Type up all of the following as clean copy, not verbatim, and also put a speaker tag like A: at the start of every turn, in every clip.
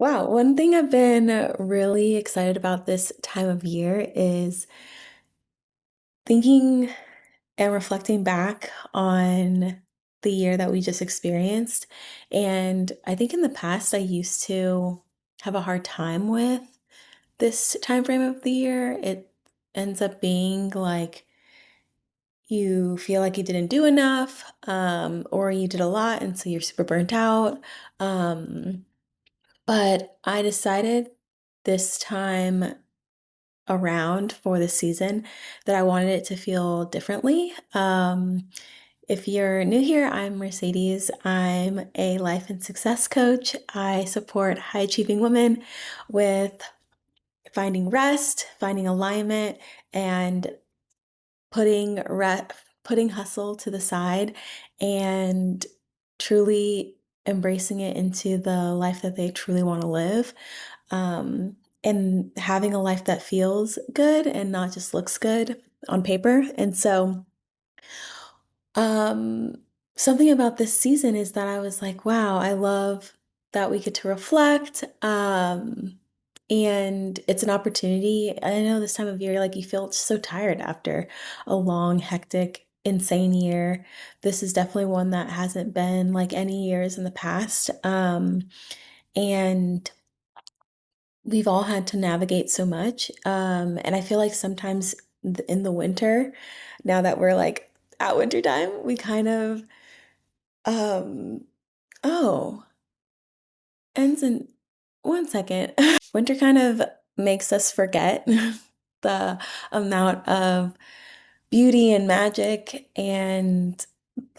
A: Wow, one thing I've been really excited about this time of year is thinking and reflecting back on the year that we just experienced. And I think in the past, I used to have a hard time with this time frame of the year. It ends up being like you feel like you didn't do enough, or you did a lot, and so you're super burnt out. Um, but I decided this time around for the season that I wanted it to feel differently. If you're new here, I'm Mercedes. I'm a life and success coach. I support high achieving women with finding rest, finding alignment, and putting putting hustle to the side and truly embracing it into the life that they truly want to live. Um, and having a life that feels good and not just looks good on paper. And so, um, something about this season is that I was like, wow, I love that we get to reflect. And it's an opportunity. I know this time of year, like you feel so tired after a long, hectic, insane year. This is definitely one that hasn't been like any years in the past. And we've all had to navigate so much. And I feel like sometimes in the winter, now that we're like at winter time, we kind of, um, oh, ends in 1 second. Winter kind of makes us forget the amount of beauty and magic and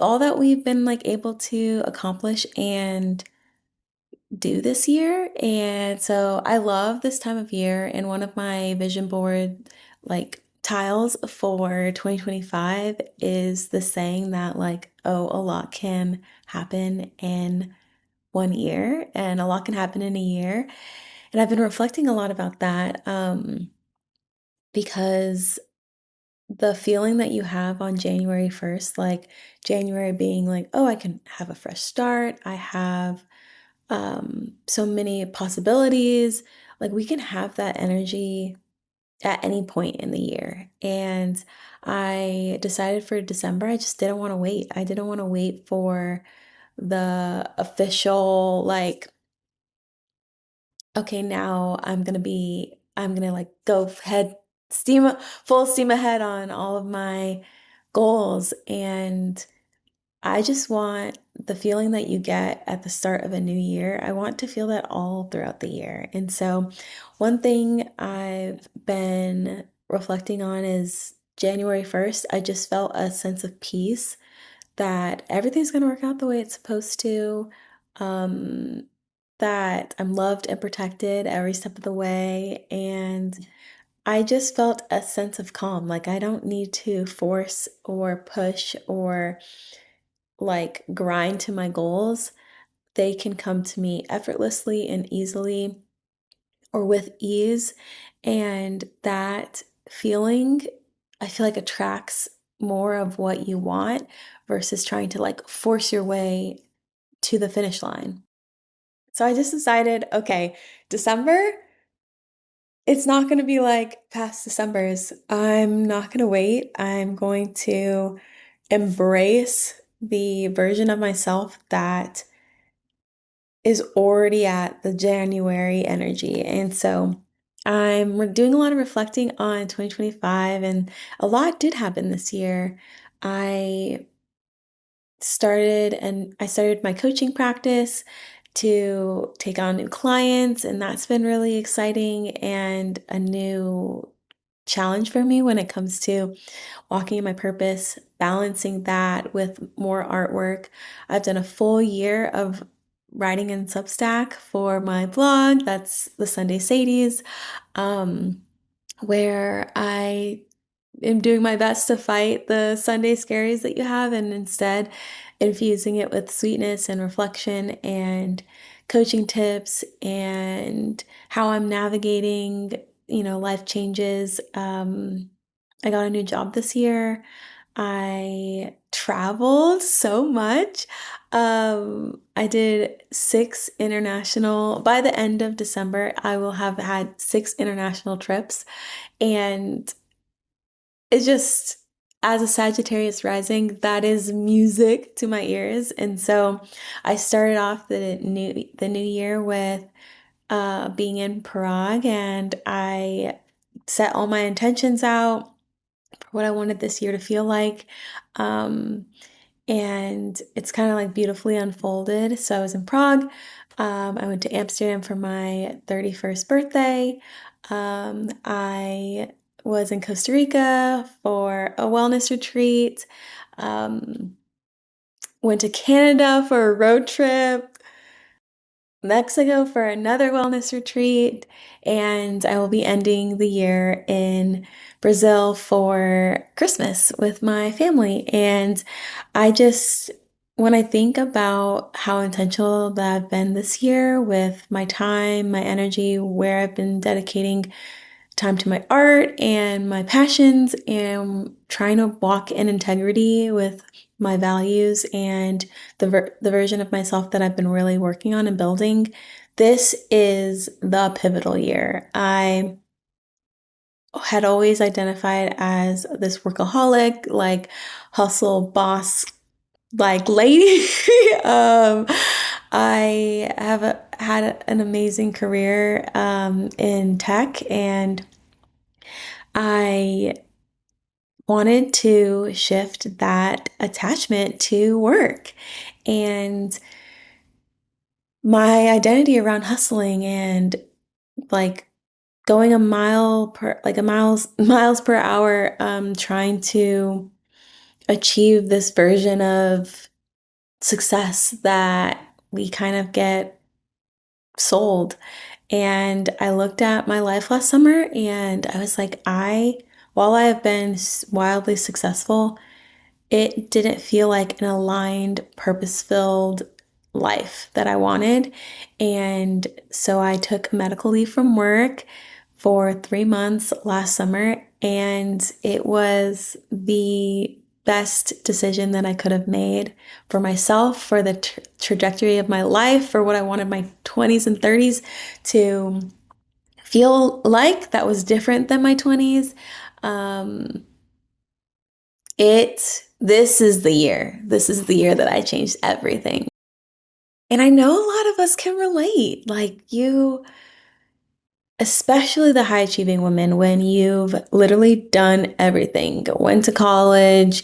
A: all that we've been like able to accomplish and do this year. And so I love this time of year. And one of my vision board like tiles for 2025 is the saying that like, oh, a lot can happen in 1 year and a lot can happen in a year. And I've been reflecting a lot about that because the feeling that you have on January 1st, like January being like, oh, I can have a fresh start. I have so many possibilities. Like we can have that energy at any point in the year. And I decided for December, I just didn't want to wait. I didn't want to wait for the official, like, okay, now I'm gonna like go head full steam ahead on all of my goals. And I just want the feeling that you get at the start of a new year. I want to feel that all throughout the year. And so, one thing I've been reflecting on is January 1st, I just felt a sense of peace that everything's going to work out the way it's supposed to. Um, that I'm loved and protected every step of the way. And I just felt a sense of calm. Like I don't need to force or push or like grind to my goals, they can come to me effortlessly and easily or with ease. And that feeling, I feel like attracts more of what you want versus trying to like force your way to the finish line. So I just decided, okay, December, it's not going to be like past Decembers. I'm not going to wait. I'm going to embrace the version of myself that is already at the January energy. And so I'm doing a lot of reflecting on 2025, and a lot did happen this year. I I started my coaching practice to take on new clients, and that's been really exciting and a new challenge for me when it comes to walking in my purpose, balancing that with more artwork. I've done a full year of writing in Substack for my blog. That's the Sunday Sadies, um, where I am doing my best to fight the Sunday scaries that you have and instead infusing it with sweetness and reflection and coaching tips and how I'm navigating, life changes. I got a new job this year. I traveled so much. I did by the end of December, I will have had 6 international trips. And it's just, as a Sagittarius rising, that is music to my ears. And so I started off the new year with being in Prague, and I set all my intentions out for what I wanted this year to feel like. Um, and it's kind of like beautifully unfolded. So I was in Prague. I went to Amsterdam for my 31st birthday. I was in Costa Rica for a wellness retreat. Um, Went to Canada for a road trip. Mexico for another wellness retreat, and I will be ending the year in Brazil for Christmas with my family. And I just, when I think about how intentional that I've been this year with my time, my energy, where I've been dedicating time to my art and my passions, and trying to walk in integrity with my values and the version of myself that I've been really working on and building. This is the pivotal year. I had always identified as this workaholic, like hustle boss, like lady. I have had an amazing career in tech, and I wanted to shift that attachment to work. And my identity around hustling and like going miles per hour, trying to achieve this version of success that we kind of get sold. And I looked at my life last summer, and I was like, while I have been wildly successful, it didn't feel like an aligned, purpose-filled life that I wanted. And so I took medical leave from work for 3 months last summer, and it was the best decision that I could have made for myself, for the trajectory of my life, for what I wanted my 20s and 30s to feel like that was different than my 20s. Um, this is the year. This is the year that I changed everything. And I know a lot of us can relate. Like you, especially the high achieving women, when you've literally done everything, went to college,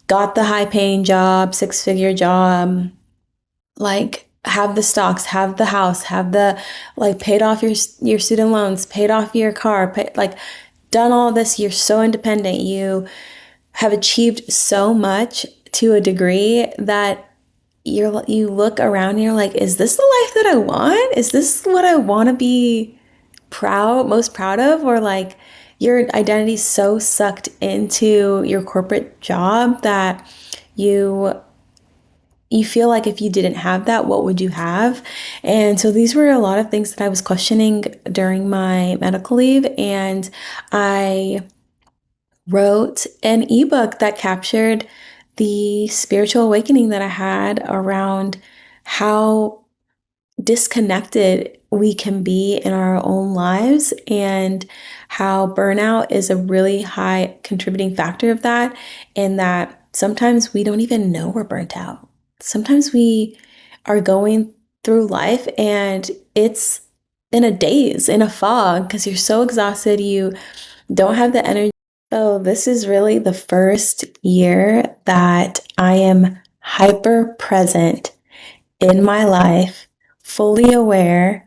A: got the high paying job, 6-figure job, like have the stocks, have the house, have the like paid off your student loans, paid off your car, like done all this, you're so independent. You have achieved so much to a degree that you look around and you're like, is this the life that I want? Is this what I want to be most proud of? Or like your identity's so sucked into your corporate job that you you feel like if you didn't have that, what would you have? And so these were a lot of things that I was questioning during my medical leave, and I wrote an ebook that captured the spiritual awakening that I had around how disconnected we can be in our own lives, and how burnout is a really high contributing factor of that, and that sometimes we don't even know we're burnt out. Sometimes we are going through life and it's in a daze, in a fog, because you're so exhausted, you don't have the energy. So this is really the first year that I am hyper present in my life, fully aware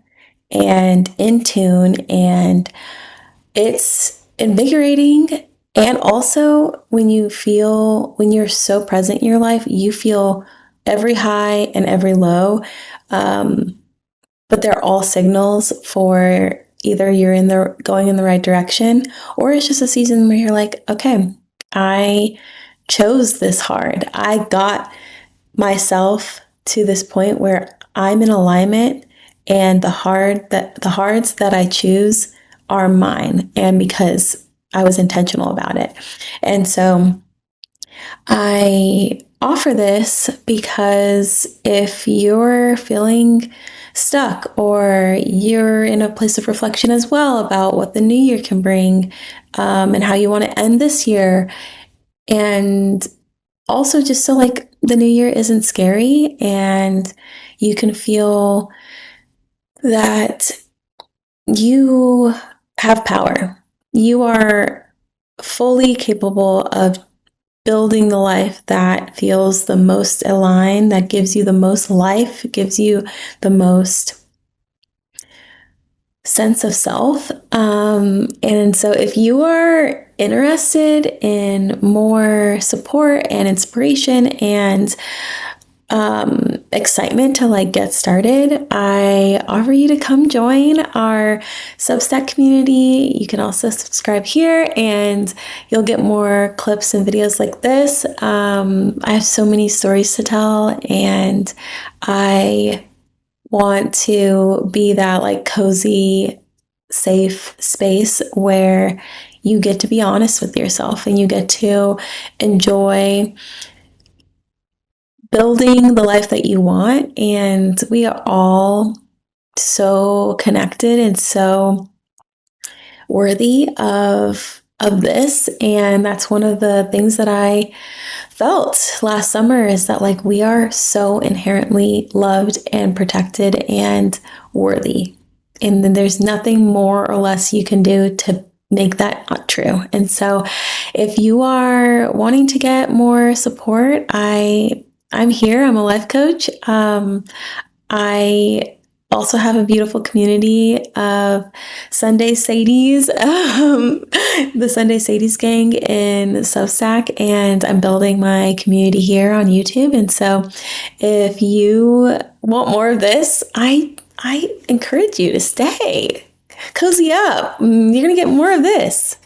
A: and in tune, and it's invigorating. And also, when you're so present in your life, you feel every high and every low. But they're all signals for either going in the right direction, or it's just a season where you're like, okay, I chose this hard. I got myself to this point where I'm in alignment, and the hards that I choose are mine, and because I was intentional about it. And so I offer this because if you're feeling stuck or you're in a place of reflection as well about what the new year can bring, and how you want to end this year, and also just so like the new year isn't scary and you can feel that you have power. You are fully capable of building the life that feels the most aligned, that gives you the most life, gives you the most sense of self. And so, if you are interested in more support and inspiration and excitement to like get started, I offer you to come join our Substack community. You can also subscribe here and you'll get more clips and videos like this. I have so many stories to tell, and I want to be that like cozy, safe space where you get to be honest with yourself and you get to enjoy building the life that you want. And we are all so connected and so worthy of this. And that's one of the things that I felt last summer, is that like we are so inherently loved and protected and worthy. And then there's nothing more or less you can do to make that not true. And so if you are wanting to get more support, I'm here. I'm a life coach. I also have a beautiful community of Sunday Sadies, the Sunday Sadies gang in Substack, and I'm building my community here on YouTube. And so if you want more of this, I encourage you to stay. Cozy up. You're going to get more of this.